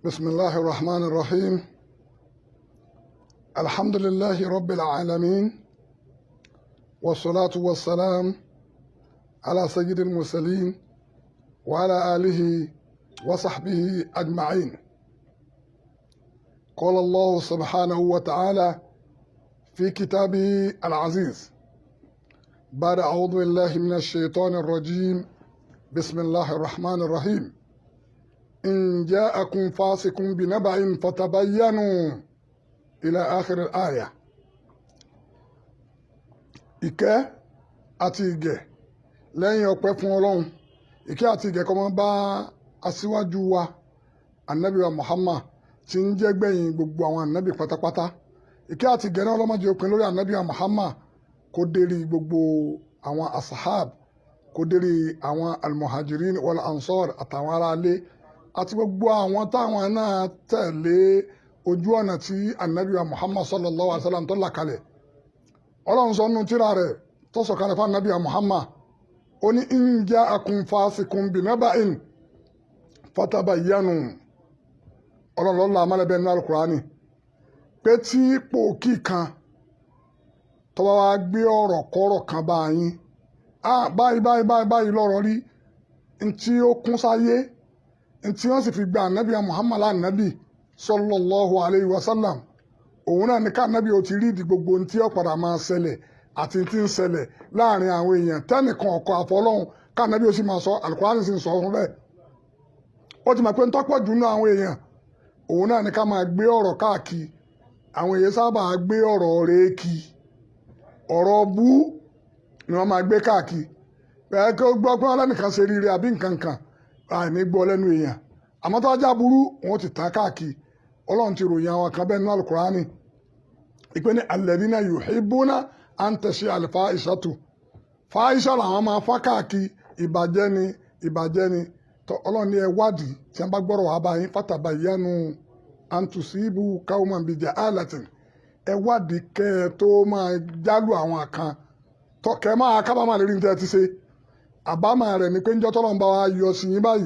بسم الله الرحمن الرحيم. الحمد لله رب العالمين، والصلاة والسلام على سيد المرسلين وعلى آله وصحبه أجمعين. قال الله سبحانه وتعالى في كتابه العزيز بعد أعوذ بالله من الشيطان الرجيم. بسم الله الرحمن الرحيم. إن جاءكم فاسق بنبأ فتبينوا إلى آخر الآية. ìkẹ́ àti ìgẹ̀ lẹ́yìn ọpẹ́ fún Ọlọ́run, ìkẹ́ àti ìgẹ̀ kó máa bá aṣíwájú wa ànábì wa Muhammad tí ń jẹ́ gbẹ̀yìn gbogbo àwọn ànábì pátápátá. Ìkẹ́ àti ìgẹ̀ náà ọlọ́mọdé òpin lórí ànábì wa Muhammad kó dérí gbogbo àwọn asahab, kó dérí àwọn almuhajirin wal ansor àtàwọn aráalé àti gbogbo àwọn táwọn náà tẹ̀lé ojú ọ̀nà tí ànábì wa Muhammad sallallahu alaihi wasallam tó là kalẹ̀. Ọlọ́run sọ nínú tírà rẹ̀ tó sọ̀kalẹ̀ fún ànábì wa Muhammad, ó ní in ja'akum fasiqun binaba'in fatabayyanu. Ọlọ́run lọ́la amálẹ́bẹ̀ nínú Al-Qur'ani pé tí pòkì kan tó bá wá gbé ọ̀rọ̀ kọ́rọ̀ kan bá yín, báyìí lọ́rọ̀ rí ntí ó kún sáyé, ntí wọ́n sì fi gba ànábì Muhammad lánàbì sallallahu alayhi wa sallam, òun náà ní ká ànábì ó ti rí ìdí gbogbo ntí ó padà máa ṣẹlẹ̀ àti ntí ń ṣẹlẹ̀ láàrin àwọn èèyàn tẹ́nìkan ọkọ̀ àfọlọ́hún ká ànábì ó sì máa sọ. Al-Qur'ani sì ń sọ fún bẹ́ẹ̀. Ó ti mọ̀ pé ntọ́pọ̀ jù nínú àwọn èèyàn òun náà ní ká máa gbé ọ̀rọ̀ káàkiri. Àwọn èèyàn sábà gbé ọ̀rọ̀ réèkì, ọ̀rọ̀ bú ni wọ́n máa gbé káàkiri. Bẹ́ẹ̀ kí ó gbọ́ pé ọlẹ́nìkan ṣe rere àbí nǹkan kan àìní gbọ́ lẹ́nu èèyàn, àmọ́ tó ajá burú wọn ti tàn káàkiri. Ọlọ́run ti ròyìn àwọn kan bẹ́ẹ̀ nínú Al-Qur'ani ìpè ní alladhina yuhibbuna an tashia al-fahishatu. Fáìṣà làwọn máa fá káàkiri, ìbàjẹ́ ni tó. Ọlọ́run ní ẹ wádìí tí wọ́n bá gbọ́rọ̀ wá báyìí, fatabayyanu an tusibu qawman bijahalatin. ẹ wádìí kẹ́ ẹ tó máa jálù àwọn kan tó kẹ́ máa kábàámà lérí ní tẹ́ ẹ ti ṣe. Àbámọ̀ rẹ̀ ni pé njọ́ tọ́lọ́run bá wa yọ sí yín báyìí,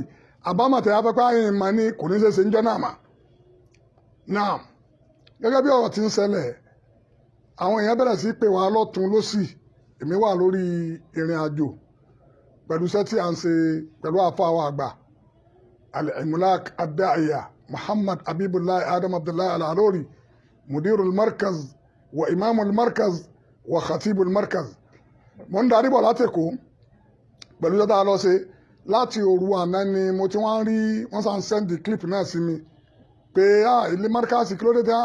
àbámọ̀ tẹ́ afẹ́fẹ́ àyìn mà ní kò ní ṣe ṣe njọ́ náà mà. Náà gẹ́gẹ́ bí ọ̀rọ̀ ti ń ṣẹlẹ̀, àwọn èèyàn bẹ̀rẹ̀ sí pè wá lọ́tún lọ́sì. Èmi wà lórí ìrìn àjò pẹ̀lú iṣẹ́ tí à ń ṣe pẹ̀lú àfáà wa àgbà al-Imlaq ad-Da'iya Muhammad Habibullah Adam Abdullahi Al-Alori, mudirul markaz wa imamul markaz wa khatibul markaz. Mo ń darí bọ̀ láti Èkó pẹ̀lú iṣẹ́ tá a lọ ṣe. Láti òru àná ni mo ti wọ́n rí wọ́n sàn sẹ́ndì clip náà sí mi pé ilé markaz kí ló dé tẹ́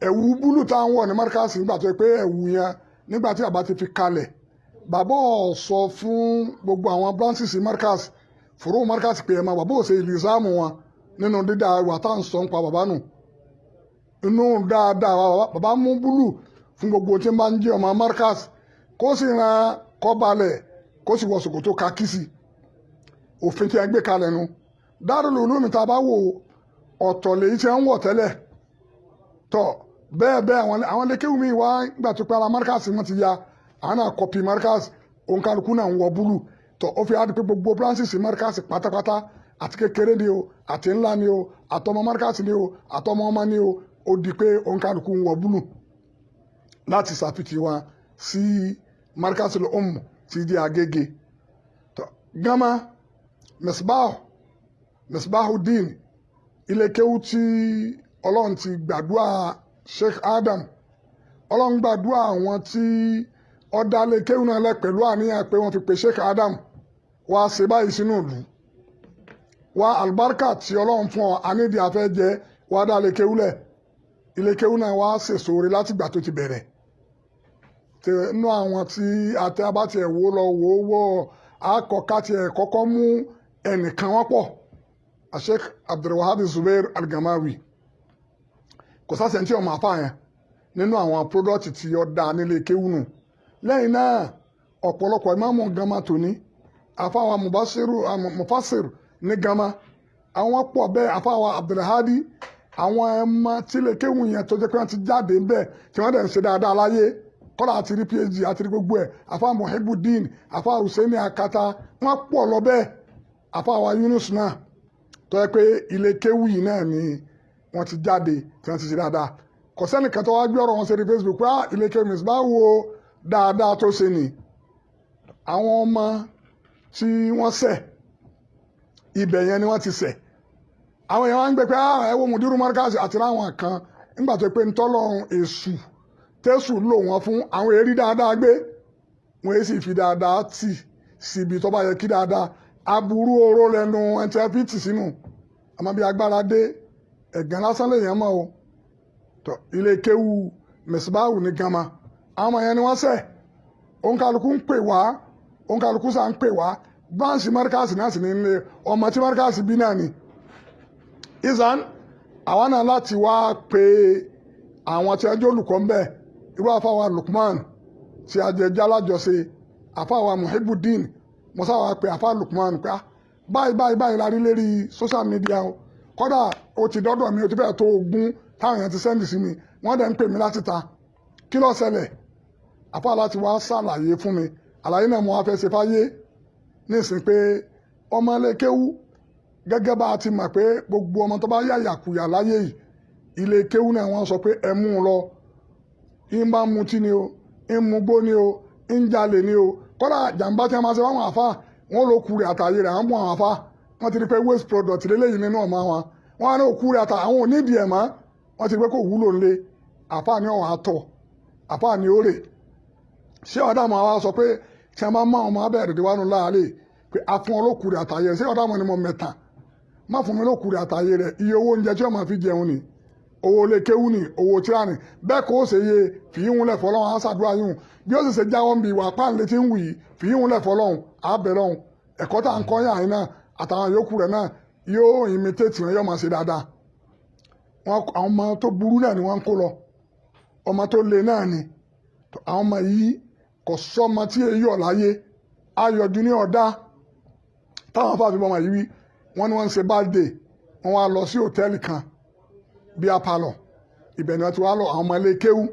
ẹ̀wù búlù tá à ń wọ̀ ní markaz nígbà tó yẹ pé ẹ̀wù yẹn nígbà tí àbá ti fi kalẹ̀, bàbá ò sọ fún gbogbo àwọn branches markaz fúró markaz pé ẹ̀ máa bàbá ò ṣe ìlú ìsáàmù wọn nínú dídá ìwà tá à ń sọ ń pa bàbá nù. Inú dáadáa bàbá mú búlù fún gbogbo tí ń bá ń jẹ́ ọmọ markaz, kó sì ran kọ́ balẹ̀, kó sì wọ ṣòkòtò kakísì. Òfin tí a gbé kalẹ̀ nu. Darul Ulum tá a bá wò ọ̀tọ̀ lèyí tí wọ́n ń wọ̀ tẹ́lẹ̀ tọ̀ bẹ́ẹ̀ àwọn lékéwù mi wá gbà tó pé ara markaz wọn ti ya àwọn náà kọpì markaz, òǹkàlùkù náà ń wọ búlù tọ̀. Ó fi hàn pé gbogbo branches markaz pátápátá àti kékeré ni o àti ńlá ni o àtọmọ markaz ni o àtọmọ ọmọ ni o, ó di pé òǹkàlùkù ń wọ búlù láti ṣàfihàn wa sí markazul ti di Agége. Gama Misbahuddin, ilé kéwú tí Ọlọ́run ti gbàdúrà Sheikh Adam. Ọlọ́run gbàdúrà àwọn tí ọ̀dà ilé kéwú náà lẹ̀ pẹ̀lú àníyàn pé wọ́n fi pe Sheikh Adam wá ṣe báyìí sínú ìlú. Wá àlùbáríkà tí Ọlọ́run fún ọ anídìí afẹ́ jẹ wá dá ilé kéwú lẹ̀. Ilé kéwú náà wá ṣèṣò rẹ̀ láti ìgbà tó ti bẹ̀rẹ̀. Nínú àwọn tí àtẹ abáti ẹ̀ wò lọ wò àkọ́ká tí ẹ̀ kọ́kọ́ mú ẹnìkan wọ́n pọ̀, Sheikh Abdulwahab Zubair Al-Gamawi. Kò sáṣẹ́ tí ọmọ àfáà yẹn nínú àwọn pródọ́tì tí ó dá nílé kéwú nù. Lẹ́yìn náà ọ̀pọ̀lọpọ̀ ìmáàmù Gama tòní, àfáà Mufassir ní Gama, àwọn pọ̀ bẹ́ẹ̀, àfáà Abdulhadi, àwọn ẹ̀ma tílé kéwú yẹn tó jẹ́ pé wọ́n ti jáde ń bẹ́ẹ̀ tí wọ́n dẹ̀ ń ṣe dáadáa láyé. Kọ́lá àti rí PhD àti rí gbogbo ẹ̀. Àfáà Muhibuddin, àfáà Hussein Akata, wọ́n pọ̀ lọ bẹ́ẹ̀. Àfáà wa Yunus náà tó yẹ pé ilé kéwú yìí náà ni wọ́n ti jáde tí wọ́n ti ṣe dáadáa kò sẹ́nìkan tó wá gbé ọ̀rọ̀ wọn sí Facebook pé ilé kéwú Misbahu dáadáa tó ṣe ni àwọn ọmọ tí wọ́n ṣẹ̀ ibẹ̀ yẹn ni wọ́n ti ṣẹ̀ àwọn èèyàn wá ń gbé pé ẹ wo mùdírù Markaz àti láwọn kan nígbà tó pé ntọ́lọ́run èṣù tẹ́sù lò wọ́n fún àwọn èrí dáadáa gbé wọ́n èsì fi dáadáa tì síbi tó bá yẹ kí dáadáa aburú oró lẹ́nu ẹni tí wọ́n fi tì sínú àmọ́ bí agbára dé ẹ̀gán lásán lèèyàn mọ́ o tó ilé kéwú Misbahu ní gama àwọn ọmọ yẹn ni wọ́n ṣẹ̀ òǹkàlùkù ń pè wá òǹkàlùkù sá ń pè wá báǹsì Markaz náà sì ní ilé ọmọ tí Markaz bí náà ni ìsàn àwa náà láti wá pé àwọn tí ẹjọ́ olùkọ́ ń bẹ̀ irú àfáwà Lukman tí ajẹjẹ alájọṣe àfáwà Muhibuddin mọ́sáwà pé àfáà Lukman pé báyìí la rí lérí social media o kódà ó ti dọ́dọ̀ mi ó ti fẹ́ tó ogún táwọn èèyàn ti sẹ́ndì sí mi wọ́n dẹ̀ ń pè mí láti ta kí ló ṣẹlẹ̀ àfáà láti wá ṣàlàyé fún mi àlàyé náà mo wá fẹ́ ṣe fáyé nísìnyí pé ọmọ ilé kéwú gẹ́gẹ́ bá a ti mọ̀ pé gbogbo ọmọ tó bá yàyàkuyà láyé yìí ilé kéwú náà wọ́n sọ pé ẹ mú un lọ ń bá mutí ni o ń mugbó ni o ń jalè ni o kódà jàǹbá tí wọ́n máa ṣe fáwọn àfa wọn ló kú rẹ̀ àtàyè rẹ̀ àwọn mú àwọn àfa wọ́n ti rí pé waste product lélẹ́yìí nínú ọmọ wọn wọ́n á ní òkú rẹ̀ àtà àwọn onídìí ẹ̀ mọ́ wọ́n ti rí pé kò wúlò ńlẹ̀ àfa ni ọ̀hún àtọ̀ àfa ni ó rè ṣé ọ̀dà máa wá sọ pé tí wọ́n bá mọ ọmọ abẹ́rẹ́ ìdíwánu láàlẹ́ pé afún ọlọ́kùnrin àtàyè ṣé ọ̀dà mọ̀ ni mo mẹ́ta má fún mi lókùnrin àtàyè rẹ̀ iye owó oúnjẹ tí wọ́n máa fi jẹun ni owó lè kéwú ni owó tíra ni bẹ́ẹ̀ kó o ṣe yé fìyíhun lẹ̀ fọlọ́run àṣàdúrà yìí bí ó sì ṣe jáwọ́ ń bi ìwà páńlẹ̀ tí ń wù yìí fìyíhun lẹ̀ fọlọ́run àbẹ̀rọ̀hún ẹ̀kọ́ tá à ń kọ́ yàn yín náà àtàwọn yòókù rẹ̀ náà yóò imitate wọn yóò máa ṣe dáadáa àwọn ọmọ tó burú náà ni wọ́n ń kó lọ ọmọ tó le náà ni àwọn ọmọ yìí kò sọ́mọ tí èyí ọ̀ láyé ayọ̀dún ní ọ̀dá táwọn afáàfin ọmọ yìí wí wọ́n ní wọ́n ń ṣe birthday wọ́n wá lọ sí hòtẹ́ẹ̀lì kan bí apalọ̀ ibẹ̀ ni wọ́n ti wá lọ àwọn ọmọ ilé kéwú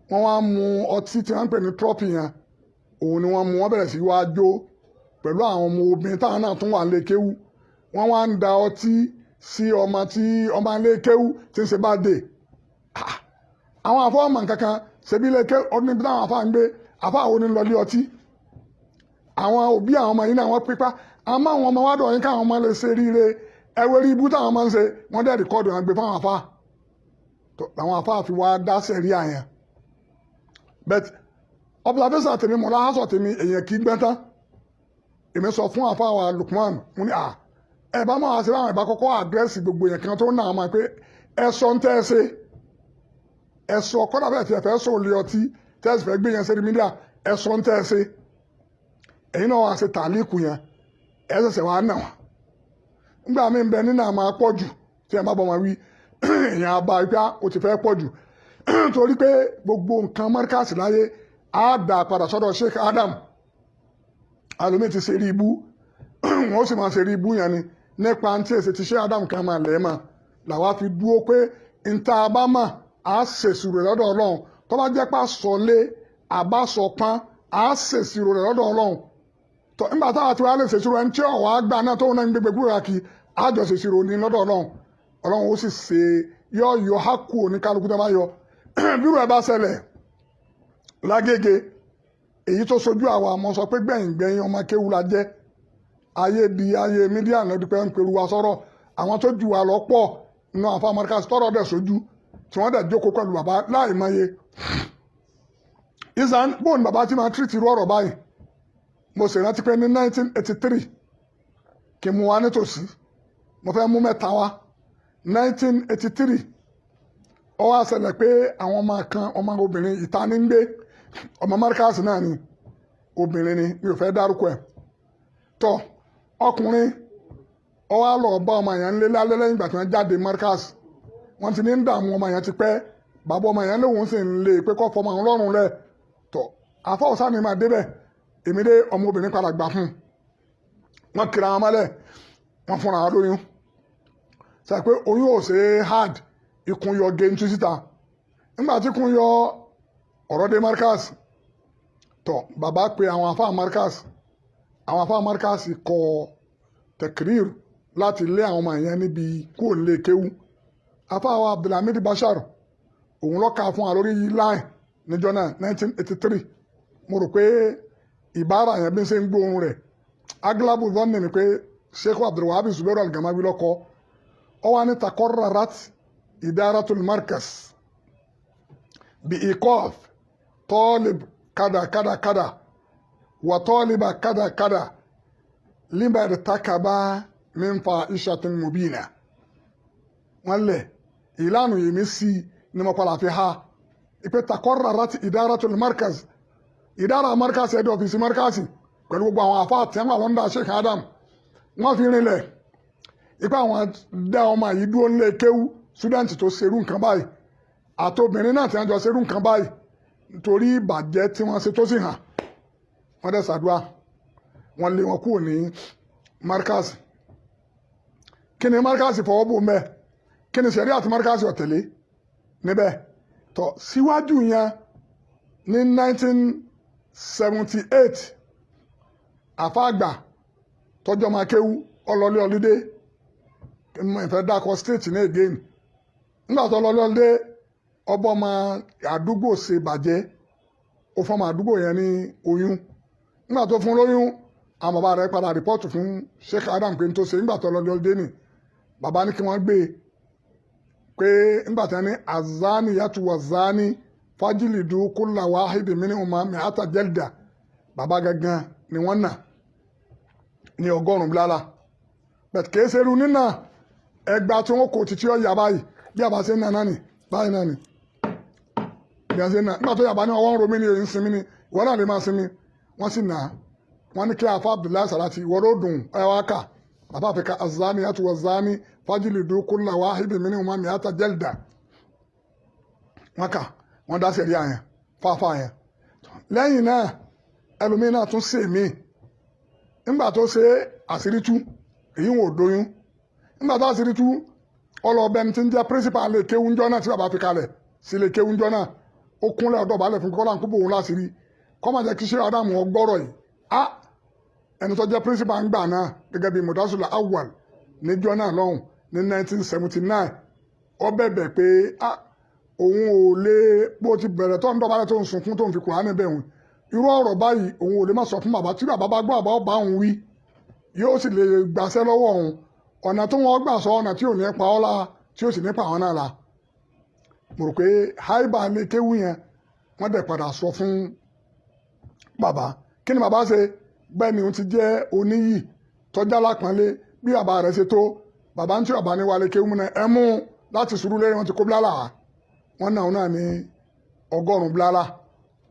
wọ́n wá mu ọtí tí wọ́n ń pè ní trọ́pì yẹn òun ni wọ́n mu wọ́n bẹ̀rẹ̀ sí wá jó pẹ̀lú àwọn ọmọ obìnrin táwọn náà tún wà ilé kéwú wọ́n wá ń da ọtí sí ọmọ tí ọmọ ilé kéwú ti ń ṣe birthday àwọn afọ́ọ̀mọ̀ kankan ṣebí ilé kéwú ọdún níbi táwọn afáà ń gbé afáà wo ni lọ lé ọtí àwọn òbí àwọn ọmọ yìí náà wọ́n pípa àmọ́ àwọn ọmọ wádọ̀ yín káwọn ọmọ lè ṣe ríire ẹwẹ́rí ibú táwọn ọmọ ń ṣe wọ́n dẹ̀ rìkọ́ọ̀dù wọn gbé fáwọn afá àwọn afá fi wá dá sẹ̀rí àyàn but observation tèmi mọ̀lá hásọ̀ tèmi èèyàn kì í gbẹ́ tán èmi sọ fún afá wa Lukman mo ní ẹ bá máa ṣe láwọn ìbá kọ́kọ́ àdírẹ́sì gbogbo èèyàn kan tó ń nà á máa pé ẹ sọ ń tẹ́ ẹ ṣe ẹ sọ kọ́dà bẹ́ẹ̀ tí ẹ fẹ́ sọ lé ọtí tẹ́ ẹ sì fẹ́ gbé yẹn sẹ́ni mídíà ẹ sọ ń tẹ́ ẹ ṣe èyí náà wá ṣe tàlíkù yẹn ẹ ṣẹ̀ṣẹ̀ wá nà wọ́n nígbà míì ń bẹ nínú àmà pọ̀ jù tí ẹ bá bọ́ wọn wí èèyàn àbá ipá ó ti fẹ́ pọ̀ jù torí pé gbogbo nǹkan Markaz láyé á dà padà sọ́dọ̀ Sheikh Adam àlùmí ti ṣe rí ibú wọn ó sì máa ṣe rí ibú yẹn ni nípa tí èsì ti Sheikh Adam kan máa lẹ́ẹ̀ mà làwa fi dúró pé níta bá mà á ṣèṣirò rẹ̀ lọ́dọ̀ Ọlọ́run tó bá jẹ́ pà sọlé àbásọpán á ṣèṣirò rẹ̀ lọ́dọ̀ Ọlọ́run tọ nígbà táwa tí wàá lè ṣèṣirò ẹni tí ọ̀wá gbà náà tóun náà ń gbégbé kúrò kí àjọ ṣèṣirò ní lọ́dọ̀ Ọlọ́run Ọlọ́run ó sì ṣe yọ hákù oníkálukú tó bá yọ bírò ẹ bá ṣẹlẹ̀ lágége èyí tó sojú àwa àmọ́ sọ pé gbẹ̀yìn ọmọ kéwu la jẹ́ ayé di ayé mídíà náà dúpẹ́ ń peru wa sọ̀rọ̀ àwọn tó ju wa lọ pọ̀ nínú àfa Markaz tọrọ dẹ̀ sojú tí wọ́n dẹ̀ jókòó pẹ̀lú bàbá láì mọye ìsàn bóun bàbá tí máa tírìtì irú ọ̀rọ̀ báyìí mo sì rántí pé ní 1983 kí n mú wa nítòsí mo fẹ́ mú mẹ́ta wá 1983 ó wá ṣẹlẹ̀ pé àwọn ọmọ kan ọmọ obìnrin ìta ní ń gbé ọmọ Markaz náà ni obìnrin ni mi ò fẹ́ dárúkọ ẹ̀ tọ́ ọkùnrin ó wá lọ bá ọmọ yẹn lé lálẹ́ lẹ́yìn ìgbà tí wọ́n jáde Markaz wọ́n ti ní ń dààmú ọmọ yẹn ti pẹ́ bàbá ọmọ yẹn lòun sì ń lé pé kọ́ fọmọ àwọn lọ́rùn lẹ̀ tọ́ àfọwọ́sá ni máa débẹ̀ èmi dé ọmọbìnrin padà gbà fún wọn kiri àwọn ọmọlẹ wọn fúnra wọn lóyún sọ pé oyún ò ṣe hard ikùn yọ géńtú síta nígbà tí ikùn yọ ọ̀rọ̀ dé Markaz tọ bàbá pe àwọn afá Markaz kọ tẹkírìr láti lé àwọn ọmọ yẹn níbi kúrò nílé kéwú afáwa Abdulhamid Bashar òun ló kà fún wa lórí line níjọ́ náà 1983 mo rò pé ìbára yẹn bí ń ṣe ń gbóhùn rẹ̀ aglabu dhanni ni pé Sheikh Abdulwahab Zubairu Al-Gamawi lọ́kọ́ ọ wá ní takorrarat idaratul markaz bi iqaf talib kada kada kada wa taliba kada kada lima irtakaba min fahishatin mubina wọ́n lẹ̀ ìlànà yìí mi sí ni mo padà fi ha ìpè takorrarat idaratul markaz ìdára markaz ẹ̀dọ̀ ọ̀fíìsì markaz pẹ̀lú gbogbo àwọn àfáà tí wọ́n ń dá Sheikh Adam wọ́n fi rinlẹ̀ ipa àwọn dá ọmọ yìí dúró nílé kéwú ṣúdẹ́ǹtì tó ṣerú nǹkan báyìí àtobìnrin náà tí wọ́n jọ ṣerú nǹkan báyìí nítorí ìbàjẹ́ tí wọ́n ṣe tó sì hàn wọ́n dẹ̀ ṣàdúrà wọ́n lé wọn kúrò ní markaz kí ni markaz fọwọ́ bò mẹ́ kí ni sẹ̀rí àti markaz ọ̀tẹ̀lé níbẹ̀ tó síwájú yẹn ní 1978 àfáàgbà tọjọ́ máa kéwú ọlọ́lé ọlídé ìfẹ́ dákọ̀ state ní again nígbà tó ọlọ́lé ọlídé ọbọ̀ ọmọ àdúgbò ṣe bàjẹ́ ó fọmọ àdúgbò yẹn ní oyún nígbà tó fún lóyún àwọn bàbá rẹ̀ padà rìpọ́ọ̀tù fún Sheikh Adam pé n tó ṣe nígbà tó ọlọ́lé ọlídé nì bàbá ní kí wọ́n gbé pé nígbà tí wọ́n ní azani yàtú wazani fájìlìdú kulla wahidi minhuma mi'ata jalda bàbá gangan ni wọ́n nà ní 100 blára bẹ̀t kìí ṣe irú nínà ẹgbà tí wọ́n kò títí ọ̀yà báyìí bí àbá ṣe ń nà náà nì báyìí náà nì bí a ṣe ń nà nígbà tó yàbá ní ọwọ́ ń romí ní òyìn sinmi ní ìwọ́n náà lè máa sinmi wọ́n sì nà wọ́n ní kí afá Abdullahi Salati ìwọ́n ó dùn ẹwà kà bàbá àfikà azani yàtú wazani fájìlìdú kulla wahidi minhuma mi'ata jalda wọ́n kà wọ́n dá sẹ̀rí àyàn fáfá yẹn lẹ́yìn náà ẹlòmíín náà tún ṣe míì nígbà tó ṣe àṣírí tú èyí wọn ò doyún nígbà tó àṣírí tú ọlọ́ọ̀bẹ ní ti ń jẹ́ principal lè kéwúnjọ́ náà tí bàbá fi kalẹ̀ sí lè kéwúnjọ́ náà ó kúnlẹ̀ ọ̀dọ̀ balẹ̀ fún kọ́lá ń kó bòun láṣìírí kọ́ máa jẹ́ kí Sheikh Adam ọgbọ́rọ̀ yìí ẹni tó jẹ́ principal ń gbà náà gẹ́gẹ́ bí Mudassirul Awwal níjọ́ náà lọ́hùn ní 1979 ó bẹ̀bẹ̀ pé òun ò lè bó ti bẹ̀rẹ̀ tó ń dọ̀bálẹ̀ tó ń sunkún tó ń fi Kùránì bẹ̀ òun irú ọ̀rọ̀ báyìí òun ò lè má sọ fún bàbá tí bàbá bá gbọ́ àbá ọba òun wí yóò sì lè gbàṣẹ́ lọ́wọ́ òun ọ̀nà tó wọ́n gbà sọ ọ̀nà tí ò ní pa ọ́ la tí ó sì ní pa àwọn náà la mo rò pé haiba lè kéwú yẹn wọ́n dẹ̀ padà sọ fún bàbá kí ni bàbá ṣe bẹ́ẹ̀ ni òun ti jẹ́ oníyì tọ́jà lápọ́nlé bí bàbá rẹ̀ ṣe tó bàbá ń tí bàbá ní wálé kéwú náà ẹ mú láti sùúrù lẹ́yìn wọn ti kó bláàlà wọn náà ní 100 bláàlà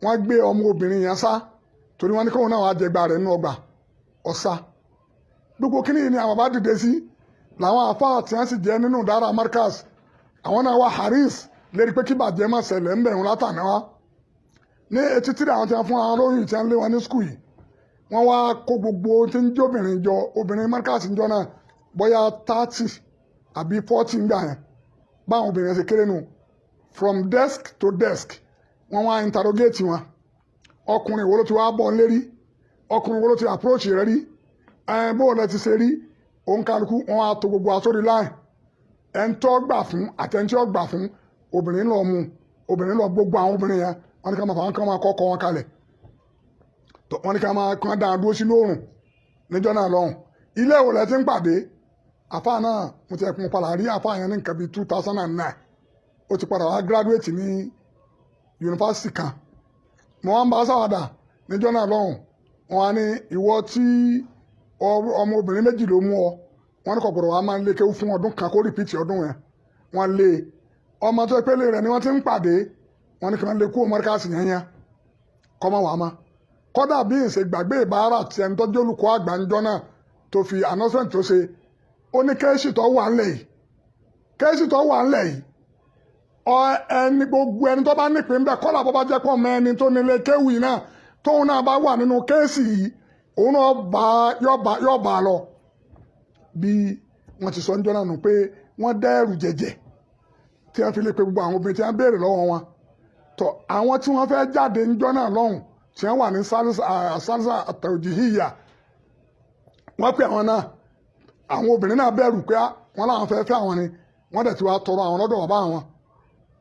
wọ́n gbé ọmọ obìnrin yẹn sá torí wọ́n ní kóun náà wàá jẹgba rẹ̀ nínú ọgbà ọ̀sá gbogbo kíní ni àwọn bá dìde sí làwọn àfáà tí wọ́n sì jẹ́ nínú dára markaz àwọn náà wá haris lérí pé kí bàjẹ́ má ṣẹlẹ̀ ń bẹ̀rù látàná wá ní etí tí àwọn tí wọ́n fún àwọn olóyún tí wọ́n lé wọn ní skul yìí wọ́n wá kó gbogbo tí ń jẹ́ obìnrin jọ obìnrin markaz ń jọ náà bóyá 30 àbí 40 ń gbà yẹn báwọn obìnrin ṣe kéré nù from desk to desk wọ́n wá interrogate wọn ọkùnrin wo ló ti wá bọ̀ ń lérí ọkùnrin wo ló ti approach rẹ rí bó lẹ ti ṣe rí òun kálukú wọn á to gbogbo àsórí line ẹni tó gbà fún àtẹnití ó gbà fún obìnrin lọ mú obìnrin lọ gbogbo àwọn obìnrin yẹn wọ́n ní ká máa fà wọn kán máa kọ́kọ́ wọn kalẹ̀ wọ́n ní ká máa kán dáa dúró sínú oòrùn níjọ́ náà lọ́hùn ilé ìwò lẹ ti ń pàdé àfáà náà mo ti ẹkùn padà rí àfáà yẹn ní nǹkan bíi 2009 ó ti padà wá graduate ní yunifásitì kan mo wá ń bá sáwàdà níjọ́ náà lọ́hùn wọn á ní ìwọ tí ọmọ obìnrin méjì ló mú ọ wọn ní kọ̀kọ̀rọ̀ wa máa ń lé kéwú fún ọdún kan kó rìpíìtì ọdún yẹn wọn lé ọmọ tó pélé rẹ ni wọ́n ti ń pàdé wọn ní kí wọ́n lè kú mọ́ríkàsì yẹn yẹn kọ́mọ wàá má kọ́dà bí ìṣe gbàgbé ìbára tí ẹni tó jẹ́ olùkọ́ àgbà ńjọ́ náà tó fi announcement tó ṣe ó ní kéèsì tó wà ńlẹ̀ yìí kéèsì tó wà ńlẹ̀ yìí ẹni gbogbo ẹni tó bá nípìn bẹ́ẹ̀ kọ́dà bó bá jẹ́ pọ̀ mọ́ ẹni tó nílé kéwì náà tóun náà bá wà nínú kéèsì yìí òun náà yóò bá a lọ bí wọ́n ti sọ níjọ́ náà nù pé wọ́n dẹ́rù jẹ̀jẹ̀ tí wọ́n fi lè pe gbogbo àwọn obìnrin tí wọ́n béèrè lọ́wọ́ wọn tó àwọn tí wọ́n fẹ́ jáde níjọ́ náà lọ́hùn tí wọ́n wà ní sálísà àtàwùjìhìyà wọ́n pe àwọn náà àwọn obìnrin náà bẹ̀rù pé wọ́n láwọn fẹ́ fẹ́ àwọn ni wọ́n dẹ̀ ti wá tọrọ àwọn lọ́dọ̀ bàbá àwọn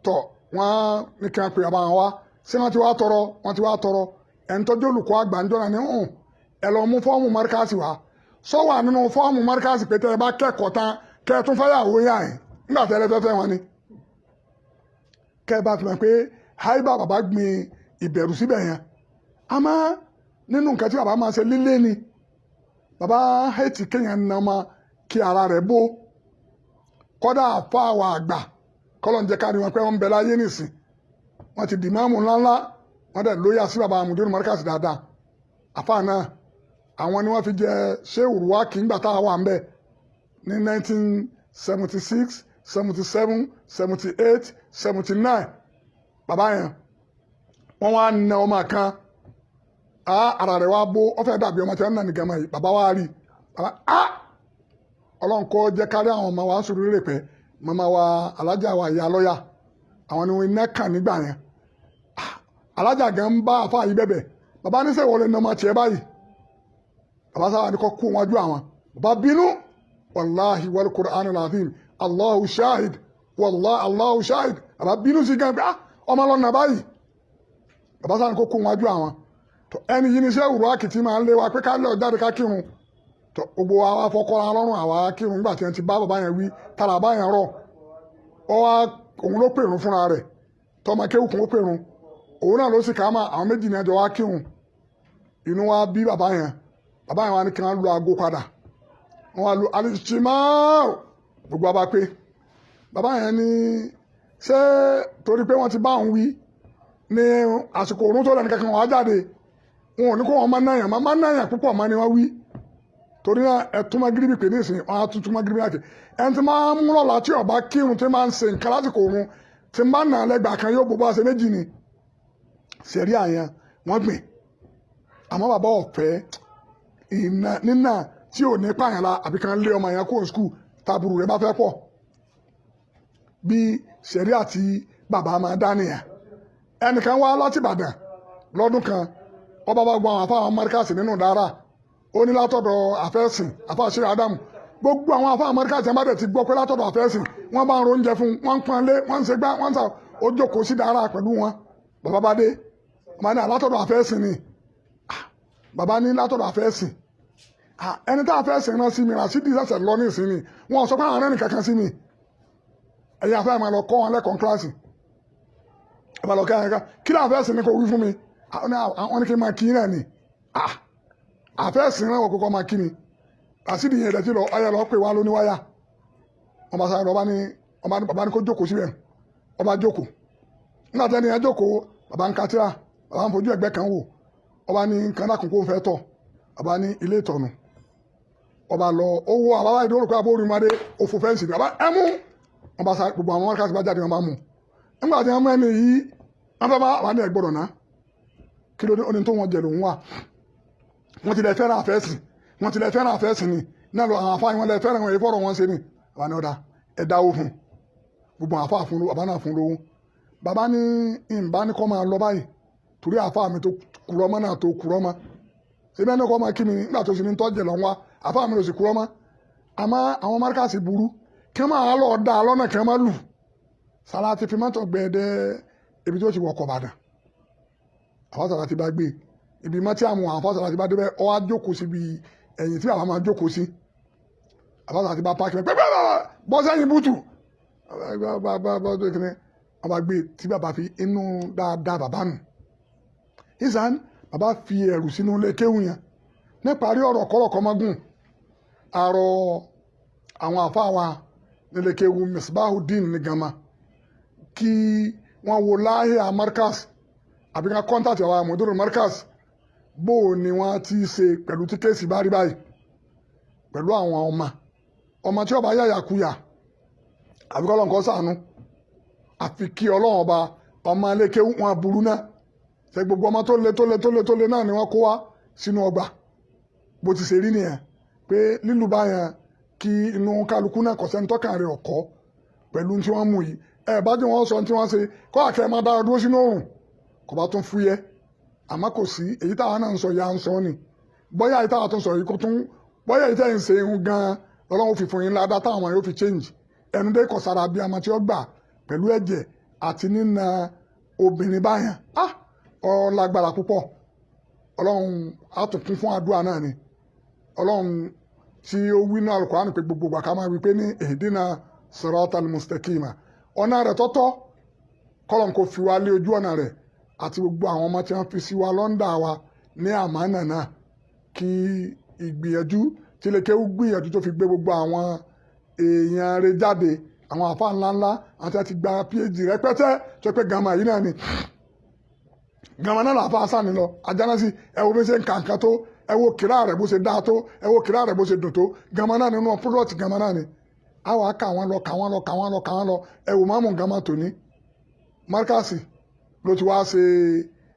tọ̀ wọ́n ní kí wọ́n pe bàbá àwọn wá ṣé wọ́n ti wá tọrọ ẹni tọ́jú olùkọ́ àgbà ń jọ́nà ní hàn ẹ lọ mú fọ́ọ̀mù márkàsì wá sọ́wọ́ nínú fọ́ọ̀mù márkàsì pé tẹ́ ẹ bá kẹ́kọ̀ọ́ tán kẹ́ ẹ tún fẹ́yàwó yá ẹ̀ nígbà tẹ́lẹ̀ fẹ́fẹ́ wọn ni kẹ́ ẹ bá fi mọ̀ pé háìbà bàbá gbin ìbẹ̀rù síbẹ̀ yẹn àmọ́ nínú nǹkan tí bàbá máa ṣe líle ni bàbá hẹ́ẹ̀tì kéèyàn nà ọmọ kí ara rẹ̀ bó kọ́dà fáwọn àgbà kọ́lọ̀ ń jẹ́ kárí wọn pé wọ́n ń bẹ láyé nìsín wọ́n ti dìmáàmù ńláńlá wọ́n dẹ̀ lóyà sí bàbá àmùdúró mọ́ríkàsì dáadáa àfa náà àwọn ni wọ́n fi jẹ Shehu Ruwaki ńgbà tá a wà ń bẹ̀ ní 1976 77 78 79 bàbá yẹn wọ́n wá na ọmọ kan ara rẹ̀ wá bó ó fẹ́ dàbí ọmọ tí wọ́n ń nà ní gàmọ́ yìí bàbá wa rí bàbá ọlọ́run kó jẹ́ kárí àwọn ọmọ wa ń sọ̀rọ̀ rẹ̀ pẹ́ màmá wa alájà wa ìyá lọ́yà àwọn ni wọ́n iná kàn nígbà yẹn alájà gan ń bá àfa yìí bẹ̀bẹ̀ bàbá níṣẹ́ wọlé ní ọmọ tiẹ̀ báyìí bàbá sábà ní kọ́ kú wájú àwọn bàbá bínú wàláhi wal Qur'anul azim Allahu shahid wàláhi Allahu shahid bàbá bínú sí gan pé ọmọ lọ́nà báyìí bàbá sábà ní kọ́ kú wájú àwọn ẹni yìí ní Shehu Ruwaki tí máa ń lé wa pé ká lé ọ̀jáde ká kírun gbogbo wa fọkọra lọ́rùn àwa kírun nígbà tí wọ́n ti bá bàbá yẹn wí tara bàbá yẹn rọ̀ òun ló pèrún fúnra rẹ̀ tọmọ kéwù kún ó pèrún òun náà ló sì ká mà àwọn méjì ní ẹjọ́ wa kírun inú wa bí bàbá yẹn wá ní kí wọ́n lu aago padà wọ́n wá lu alìsímáà gbogbo wa bá pé bàbá yẹn ní ṣé torí pé wọ́n ti bá òun wí ní àsìkò òun tó lẹ́nu kankan wọ́n á jáde wọn ò ní kó wọn máa náyàn púpọ̀ máa ni wọ́n wí torí náà ẹtún magiribi pè ní ìsìn wọn á tún magiribi láti ẹni tí máa ń múlò láti ọba kírun tí máa ń ṣe nǹkan lásìkò òun tí máa ń nà lẹ́gbàá kan yóò gbogbo àṣẹ méjì ni sẹ̀rí àyàn wọ́n gbìn àmọ́ bàbá ọ̀fẹ́ nínà tí ò ní pààyàn la àbí kan lé ọmọ yẹn kó skul tábùrù rẹ̀ bá fẹ́ pọ̀ bí sẹ̀rí àti bàbá máa dá nìyẹn ẹnìkan wá láti Ìbàdàn lọ́dún kan ọba bá gbọ́ àwọn afáwọn márkàsì nínú dára ó ní látọ̀dọ̀ àfẹ́sìn àfáàṣẹ Ádámù gbogbo àwọn afáwọn márkàsì ẹ̀ má dẹ̀ ti gbọ́ pé látọ̀dọ̀ àfẹ́sìn wọ́n bá ń ro oúnjẹ fún wọ́n ń pọn lé wọ́n ń ṣe gbá wọ́n ń sà ó jókòó sí dára pẹ̀lú wọn bàbá bá dé ọmọ ní látọ̀dọ̀ àfẹ́sìn ni bàbá ní látọ̀dọ̀ àfẹ́sìn ẹni tá àfẹ́sìn rán sí mi rà sí dísẹ̀sẹ̀ lọ ní ìsinmi wọn sọ pé àwọn ẹni kankan sí mi ẹ̀yin afẹ́ máa lọ kọ́ wọn lẹ́kọ̀ọ́ kíláàsì ìbàlọ́kẹ́ ẹ̀ka kí ló àfẹ́sìn ni kò wí fún mi àwọn ní kí n máa kí náà ni àfẹ́sìn náà wọ̀ kókó máa kí ni àsìdì yẹn ìdẹ̀tí lọ ọyẹ lọ pé wá lóní wáyà wọn bá sáré lọ bàbá ní kó jókòó síbẹ̀ ọba jókòó nígbà tí ẹni yẹn jókòó bàbá ń katira bàbá ń fojú ẹgbẹ́ kan wò ọba ní nǹkan náà kún kó fẹ́ tọ̀ bàbá ní ilé ìtọ̀nù ọba lọ owó àbábá ìdúró pé abóorí madé òfò fẹ́ǹsì ni bàbá ẹ mú wọn bá sáré gbogbo àwọn mọ́ríkàsì bá jáde wọn bá mú nígbà tí wọn mú ẹni yìí wọn fẹ́ bá wà ní ẹgbọ́dọ̀ náà kí ló dé ó ní tó wọn jẹ lòun wà wọ́n ti lè fẹ́ràn àfẹ́sìn ni náà lọ àwọn afáyín wọn lè fẹ́ràn wọn ìfọ̀rọ̀ wọn ṣe ni bàbá ní ọ̀dà ẹ̀dá ó fún gbogbo àwọn afáà fún lówó bàbá náà fún lówó bàbá ní ìbá ní kọ́ máa lọ báyìí torí àfáà mi tó kúrọ́ mọ́ náà tó kúrọ́ mọ́ ṣé bẹ́ẹ̀ ní kọ́ máa kí mi nígbà tó sì ní tọ́jẹ̀ lọ́n wá àfáà mi ló sì kúrọ́ mọ́ àmọ́ àwọn márkàsì burú kí wọ́n máa lọ dá lọ́nà kí wọ́n máa lù Sàlàtì fi mọ́tò gbẹ̀ẹ́dẹ́ ibi tí ó ti wọkọ̀ Ìbàdàn àwọn Sàlàtì bá gbé ibi mọ́ tí àwọn àfọ́sọ̀rọ̀ àti bá débẹ̀ ọ wá jókòó síbi ẹ̀yìn tí àwọn máa jókòó sí àfọ́sọ̀rọ̀ àti bá páàkì mẹ́ pẹ́pẹ́ bọ́ sẹ́yìn bútù wọ́n bá gbé tí bàbá fi inú dáadáa bàbá nù ìsàn bàbá fi ẹ̀rù sínú ilé kéwù yẹn níparí ọ̀rọ̀ kọ́rọ̀kọ́ mọ́gùn àrọ̀ àwọn àfáwà nílé kéwù Misbahudeen ní Gama kí wọ́n wo láhìá Markaz àbí ká kọ́ńtàtì àwọn àmọ̀dúró Markaz bó o ni wọ́n ti ṣe pẹ̀lú tí kéèsì bá rí báyìí pẹ̀lú àwọn ọmọ tí ó bá yàyà kuyà àbí kọ́ lọ́nkọ́ sànú àfi kí ọlọ́run ọba ọmọ aléke wọn burú náà ṣe gbogbo ọmọ tó le náà ni wọ́n kó wá sínú ọgbà bó ti ṣe rí nìyẹn pé lílù báyẹn kí inú kálukú náà kọ̀ sẹ́ni tọ́kàn rẹ̀ ọ̀kọ́ pẹ̀lú tí wọ́n mú yìí bá jẹ́ wọ́n sọ tí wọ́n ṣe kọ́ àkẹ́ máa dára dúró sínú òrùn kò bá tún fúyẹ́ àmọ́ kò sí èyí táwa náà ń sọ ya ń sọ ni bóyá èyí táwa tó ń sọ yìí kó tún bóyá èyí tẹ́ ń ṣe ń gan ọlọ́run fi fún yín ládàá táwọn yóò fi change ẹnu dé kọ̀sára bí ọmọ tí ó gbà pẹ̀lú ẹ̀jẹ̀ àti nínà obìnrin báyàn ó lágbára púpọ̀. Ọlọ́run á tún kún fún àdúrà náà ni. Ọlọ́run tí ó wí náà Al-Qur'an pé gbogbo àká máa wí pé ní ihdina siratal mustaqima, ọ̀nà rẹ̀ tọ́tọ́ kọ́lọ́n kò fi wá lé ojú ọ̀nà rẹ̀ àti gbogbo àwọn ọmọ tí wọ́n fi sí wa lọ́ndà wa ní àmánà náà, kí ìgbìyànjú tí lè kéwú gbìyànjú tó fi gbé gbogbo àwọn èèyàn rẹ̀ jáde, àwọn àfa ńláńlá àti àti gba PhD rẹpẹtẹ tó pé gàmà yìí náà ni gàmà náà làfa sàní lọ Àjánásì. ẹ wo bí ṣe ń kà nǹkan tó, ẹ wo kìrá rẹ̀ bó ṣe dáa tó, ẹ wo kìrá rẹ̀ bó ṣe dùn tó, gàmà náà nínú púrọ̀tì gàmà náà ni. àwọn aká wọn lọ kà wọn lọ kà wọn lọ kà wọn lọ, ẹ wò máàmù gàmà tòní Markasi ló ti wá ṣe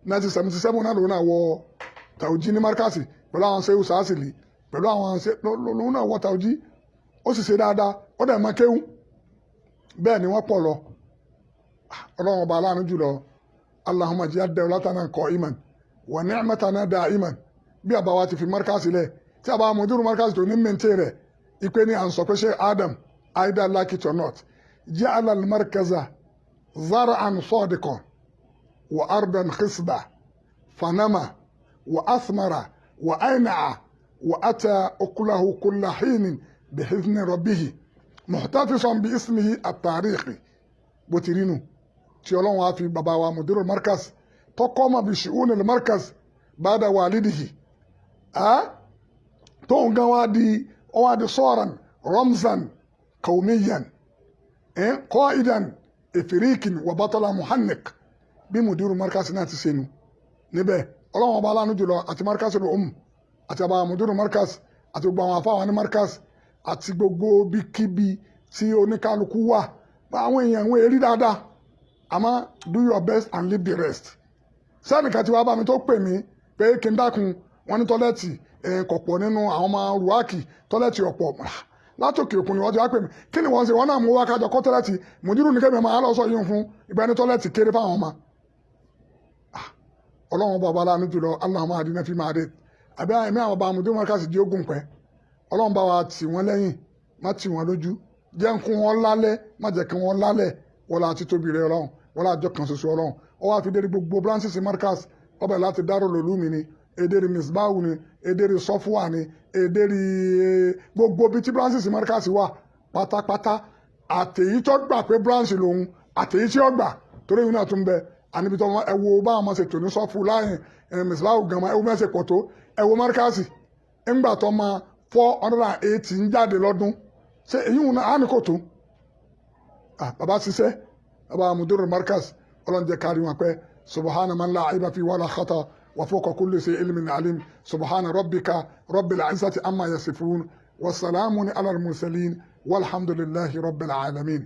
1977 náà lòun náà wọ Tàwùjí ní Markasi pẹ̀lú àwọn Ṣéhù Sàásìlì pẹ̀lú àwọn lòun náà wọ Tàwùjí, ó sì ṣe dáadáa, ó dẹ̀ máa kéwú. bẹ́ẹ̀ ni wọ́n pọ̀ lọ. Ọlọ́run ọba aláàánú jùlọ, Allahumma jẹ́ dawlatana qa'iman wa ni'matana da'iman. bí àbá wa ti fi Markasi lẹ̀ tí àbá mùdírù Markasi tó ní mẹ́ntẹ́ rẹ̀ ipe ní à ń sọ pé ṣé Adam either like it or not ja'ala al-markaza zar'an sadiqan wa ardan khisba fanama wa athmara wa ayna'a wa ata uklahu kulla hinin bi'izni rabbihi muhtafisan bi ismihi at-tariqi. bó ti rí nu tí Ọlọ́run á fi bàbá wa mùdírù Markaz tó qama bi shu'unil Markaz ba'da walidihi tóun gan wá di sọ́ọ̀ràn ramzan qawmiyan qa'idan ifirikin wa batala muhannik. bí mùdírù Markaz náà ti ṣe nu níbẹ̀. Ọlọ́run ọba aláàánú jùlọ àti Markazul àti bàbá mùdírù Markaz àti gbogbo àwọn afáwọn ní Markaz àti gbogbo bíkíbi tí oníkálukú wà, àwọn èèyàn wọn èrí dáadáa, àmọ́ do your best and leave the rest. sẹ́nìkan tí wàá bá mi tó pè mí pé kí n dákun wọn ní tọ́lẹ́ẹ̀tì kọ̀pọ̀ nínú àwọn ọmọ ruwaki tọ́lẹ́ẹ̀tì ọ̀pọ̀ látòkè òkun ni wọ́n ti wá pè mí, kí ni wọ́n ṣe wọ́n náà mú wá kájọ kọ́ tọ́lẹ́ẹ̀tì mùdírù ní kẹ́mi máa lọ sọ yín fún ìgbà ní tọ́lẹ́ẹ̀tì kéré fáwọn ọmọ. Ọlọ́run bàbá aláàánú jùlọ Allahumma hadina fi máa dé àbí àmì àwọn bàbá mùdírù Markaz di ogun pẹ́. Ọlọ́run bá wa tì wọ́n lẹ́yìn, má tì wọ́n lójú, jẹ́ ń kún wọn lálẹ́, má jẹ́ kí wọ́n lálẹ́, wọlá àti tóbi rẹ̀ Ọlọ́run, wọlá àjọ kan ṣoṣo Ọlọ́run. ó wá fi dérí gbogbo branches Markaz, ọbẹ̀ láti Darul Ulumi ni, èdèrí Misbahu ni, èdèrí Sofwa ni, èdèrí gbogbo bíi tí branches Markaz wà pátápátá, àtèyí tó gbà pé branch lòun àtèyí tí ó gbà torí ìwé náà tún bẹ àníbi tó ẹ wo bá àwọn ṣètò ní Sọ́fù láàyè Misbahu gàmà ẹ wo mẹ́sẹ̀ pọ̀ tó ẹ wo Markaz ńgbà tó máa 480 ń jáde lọ́dún, ṣe èyí wọn á ní kò tó. bàbá ṣiṣẹ́ bàbá mùdírù Markaz ọlọ́run jẹ́ kárí wọn pẹ́. subhana man la aiba fi wala khata wa fawqa kulli shay'in ilmin alim. subhana rabbika rabbil izzati amma yasifun wa salamun ala al mursalin walhamdulillahi rabbil alamin.